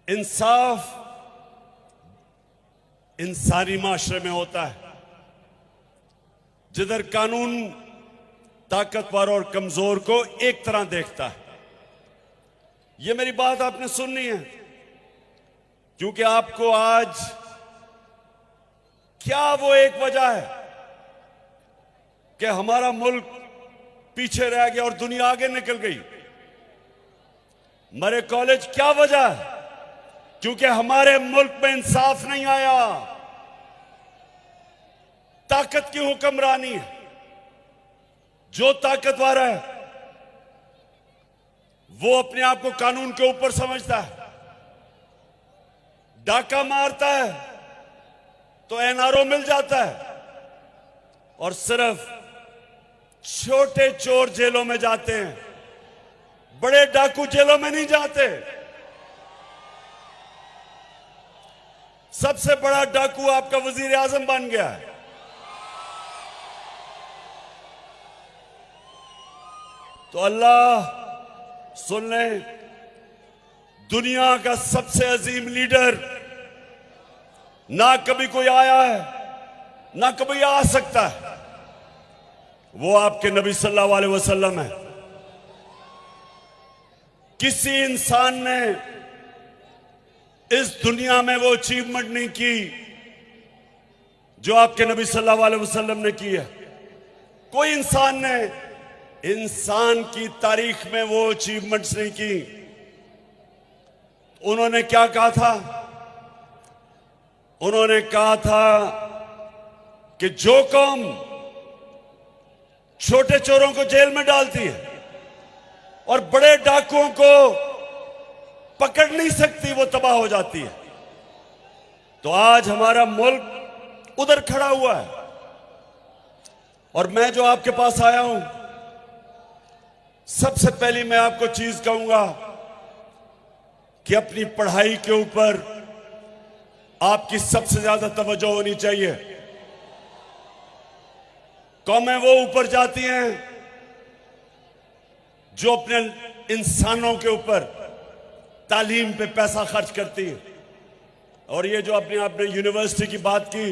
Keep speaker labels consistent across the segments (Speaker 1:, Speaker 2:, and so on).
Speaker 1: इंसाफ इंसानी माशरे में होता है, जिधर कानून ताकतवर और कमजोर को एक तरह देखता है। यह मेरी बात आपने सुननी है, क्योंकि आपको आज क्या वो एक वजह है कि हमारा मुल्क पीछे रह गया और दुनिया आगे निकल गई। मरे कॉलेज क्या वजह है? क्योंकि हमारे मुल्क में इंसाफ नहीं आया, ताकत की हुक्मरानी है। जो ताकतवर है वो अपने आप को कानून के ऊपर समझता है, डाका मारता है तो एनआरओ मिल जाता है, और सिर्फ छोटे चोर जेलों में जाते हैं, बड़े डाकू जेलों में नहीं जाते। सबसे बड़ा डाकू आपका वजीर आजम बन गया है। तो अल्लाह सुन ले, दुनिया का सबसे अजीम लीडर ना कभी कोई आया है, ना कभी आ सकता है, वो आपके नबी सल्लल्लाहु अलैहि वसल्लम है। किसी इंसान ने इस दुनिया में वो अचीवमेंट नहीं की जो आपके नबी सल्लल्लाहु अलैहि वसल्लम ने की है। कोई इंसान ने इंसान की तारीख में वो अचीवमेंट्स नहीं की। उन्होंने क्या कहा था? उन्होंने कहा था कि जो कौम छोटे चोरों को जेल में डालती है और बड़े डाकुओं को पकड़ नहीं सकती, वो तबाह हो जाती है। तो आज हमारा मुल्क उधर खड़ा हुआ है, और मैं जो आपके पास आया हूं, सबसे पहली मैं आपको चीज कहूंगा कि अपनी पढ़ाई के ऊपर आपकी सबसे ज्यादा तवज्जो होनी चाहिए। कौमें वो ऊपर जाती हैं जो अपने इंसानों के ऊपर तालीम पे पैसा खर्च करती है। और ये जो आपने यूनिवर्सिटी की बात की,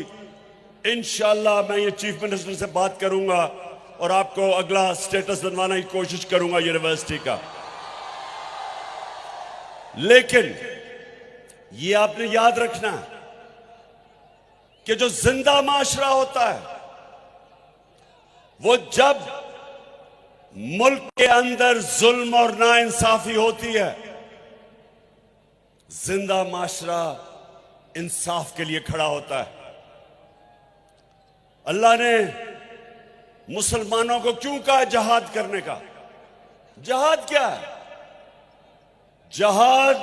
Speaker 1: इंशाअल्लाह मैं ये चीफ मिनिस्टर से बात करूंगा और आपको अगला स्टेटस बनवाने की कोशिश करूंगा यूनिवर्सिटी का। लेकिन ये आपने याद रखना कि जो जिंदा माशरा होता है, वो जब मुल्क के अंदर जुल्म और नाइंसाफी होती है, जिंदा माशरा इंसाफ के लिए खड़ा होता है। अल्लाह ने मुसलमानों को क्यों कहा जहाद करने का? जहाद क्या है? जहाद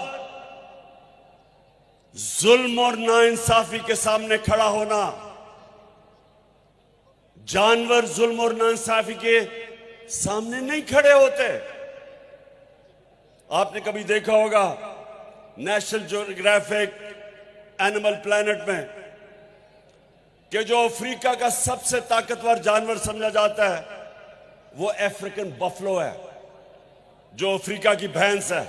Speaker 1: जुल्म और नाइंसाफी के सामने खड़ा होना। जानवर जुल्म और नाइंसाफी के सामने नहीं खड़े होते। आपने कभी देखा होगा नेशनल ज्योग्राफिक एनिमल प्लैनेट में कि जो अफ्रीका का सबसे ताकतवर जानवर समझा जाता है वो अफ्रीकन बफलो है, जो अफ्रीका की भैंस है।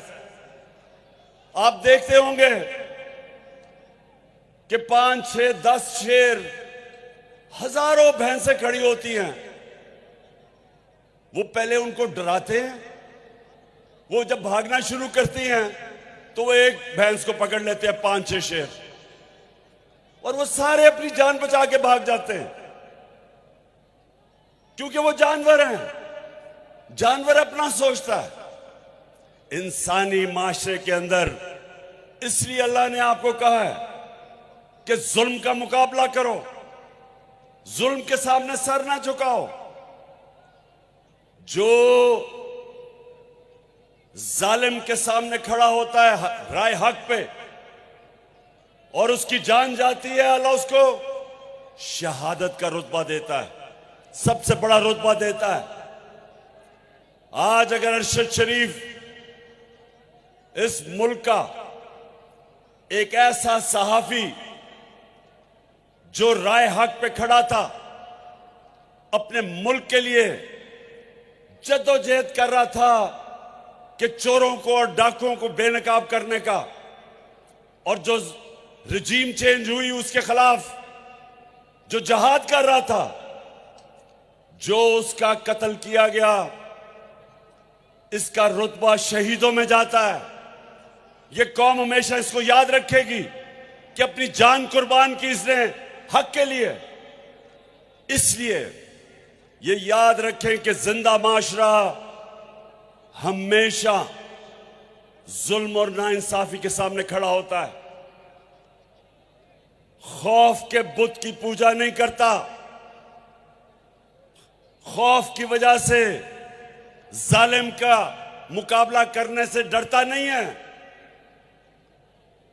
Speaker 1: आप देखते होंगे कि 5, 6, 10 शेर, हजारों भैंसें खड़ी होती हैं। वो पहले उनको डराते हैं, वो जब भागना शुरू करती हैं तो वो एक भैंस को पकड़ लेते हैं 5, 6 शेर, और वो सारे अपनी जान बचा के भाग जाते हैं, क्योंकि वो जानवर हैं। जानवर अपना सोचता है। इंसानी माशरे के अंदर इसलिए अल्लाह ने आपको कहा है कि जुल्म का मुकाबला करो, जुल्म के सामने सर ना झुकाओ। जो जालिम के सामने खड़ा होता है राय हक पे और उसकी जान जाती है, अल्लाह उसको शहादत का रुतबा देता है, सबसे बड़ा रुतबा देता है। आज अगर अरशद शरीफ इस मुल्क का एक ऐसा सहाफी जो राय हक पे खड़ा था, अपने मुल्क के लिए जद्दोजहद कर रहा था कि चोरों को और डाकुओं को बेनकाब करने का, और जो रिजीम चेंज हुई उसके खिलाफ जो जहाद कर रहा था, जो उसका कत्ल किया गया, इसका रुतबा शहीदों में जाता है। ये कौम हमेशा इसको याद रखेगी कि अपनी जान कुर्बान की इसने हक के लिए। इसलिए ये याद रखें कि जिंदा माशरा हमेशा जुल्म और नाइंसाफी के सामने खड़ा होता है। खौफ के बुत की पूजा नहीं करता, खौफ की वजह से जालिम का मुकाबला करने से डरता नहीं है।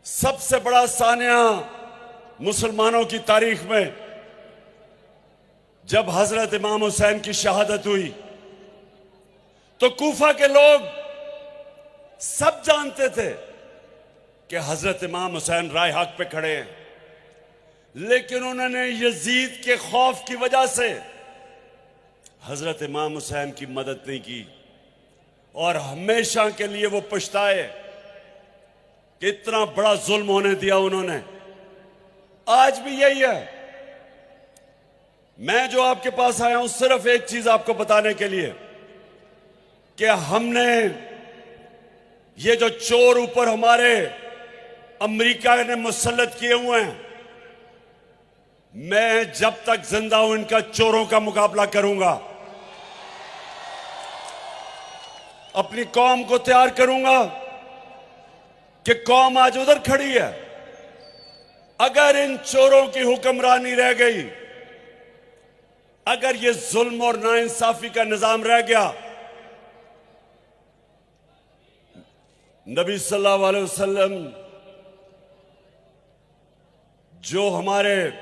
Speaker 1: सबसे बड़ा सानिया मुसलमानों की तारीख में जब हजरत इमाम हुसैन की शहादत हुई तो कूफा के लोग सब जानते थे कि हजरत इमाम हुसैन राय हक पे खड़े हैं, लेकिन उन्होंने यजीद के खौफ की वजह से हजरत इमाम हुसैन की मदद नहीं की और हमेशा के लिए वो पछताए कि इतना बड़ा जुल्म होने दिया उन्होंने। आज भी यही है। मैं जो आपके पास आया हूं सिर्फ एक चीज आपको बताने के लिए कि हमने ये जो चोर ऊपर हमारे अमेरिका ने मुसल्लत किए हुए हैं, मैं जब तक जिंदा हूं इनका चोरों का मुकाबला करूंगा, अपनी कौम को तैयार करूंगा कि कौम आज उधर खड़ी है। अगर इन चोरों की हुक्मरानी रह गई, अगर ये जुल्म और नाइंसाफी का निजाम रह गया, नबी सल्लल्लाहु अलैहि वसल्लम जो हमारे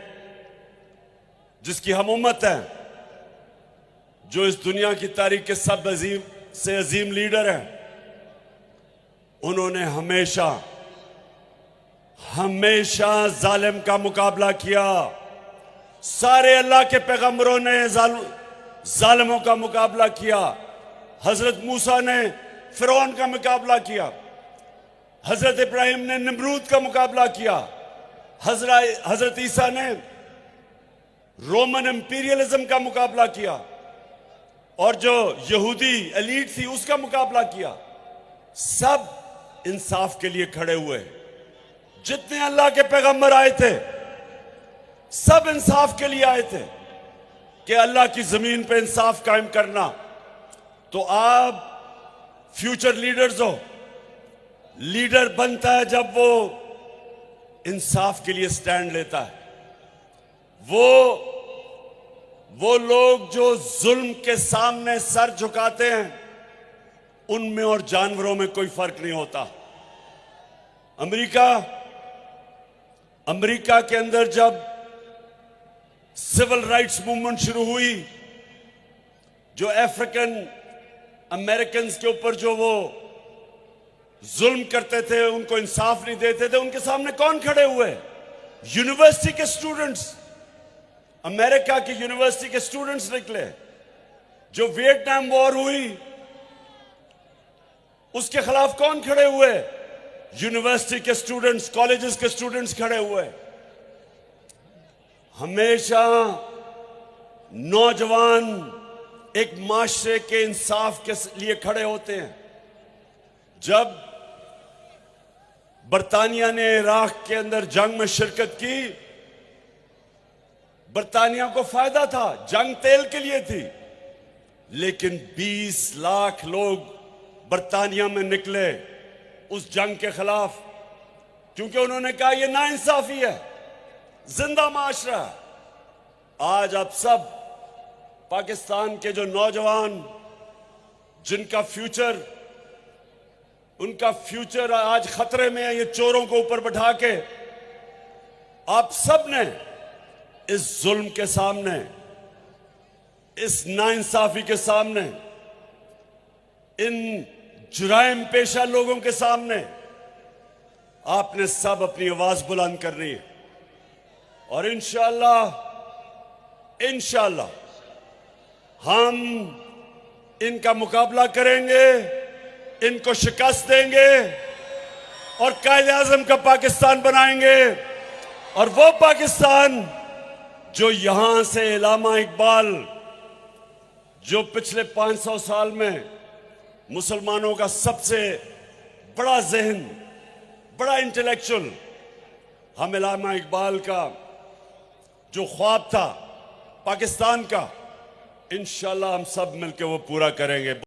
Speaker 1: जिसकी हम उम्मत है, जो इस दुनिया की तारीख के सब अजीम से अजीम लीडर हैं, उन्होंने हमेशा हमेशा जालिम का मुकाबला किया। सारे अल्लाह के पैगंबरों ने जालिमों का मुकाबला किया। हजरत मूसा ने फिरौन का मुकाबला किया, हजरत इब्राहिम ने नमरूद का मुकाबला किया, हजरत ईसा ने रोमन इंपीरियलिज्म का मुकाबला किया और जो यहूदी एलीट थी उसका मुकाबला किया। सब इंसाफ के लिए खड़े हुए। जितने अल्लाह के पैगंबर आए थे सब इंसाफ के लिए आए थे कि अल्लाह की जमीन पे इंसाफ कायम करना। तो आप फ्यूचर लीडर्स हो। लीडर बनता है जब वो इंसाफ के लिए स्टैंड लेता है। वो लोग जो जुल्म के सामने सर झुकाते हैं, उनमें और जानवरों में कोई फर्क नहीं होता। अमेरिका के अंदर जब सिविल राइट्स मूवमेंट शुरू हुई, जो अफ्रीकन अमेरिकन के ऊपर जो वो जुल्म करते थे, उनको इंसाफ नहीं देते थे, उनके सामने कौन खड़े हुए? यूनिवर्सिटी के स्टूडेंट्स, अमेरिका की यूनिवर्सिटी के स्टूडेंट्स निकले। जो वियतनाम वॉर हुई उसके खिलाफ कौन खड़े हुए? यूनिवर्सिटी के स्टूडेंट्स, कॉलेजेस के स्टूडेंट्स खड़े हुए। हमेशा नौजवान एक माशरे के इंसाफ के लिए खड़े होते हैं। जब बरतानिया ने इराक के अंदर जंग में शिरकत की, बरतानिया को फायदा था, जंग तेल के लिए थी, लेकिन 20 लाख लोग बरतानिया में निकले उस जंग के खिलाफ, क्योंकि उन्होंने कहा यह नाइंसाफी है, जिंदा माशरा। आज आप सब पाकिस्तान के जो नौजवान जिनका फ्यूचर, उनका फ्यूचर आज खतरे में है, ये चोरों को ऊपर बैठा के, आप सब ने इस जुल्म के सामने, इस नाइंसाफी के सामने, इन जुराइम पेशा लोगों के सामने आपने सब अपनी आवाज बुलंद करनी है। और इंशाअल्लाह हम इनका मुकाबला करेंगे, इनको शिकस्त देंगे और कायदे आजम का पाकिस्तान बनाएंगे। और वो पाकिस्तान जो यहां से इल्लामा इकबाल, जो पिछले 500 साल में मुसलमानों का सबसे बड़ा जहन, बड़ा इंटेलेक्चुअल, हम इल्लामा इकबाल का जो ख्वाब था पाकिस्तान का, इंशाल्लाह हम सब मिलकर वो पूरा करेंगे।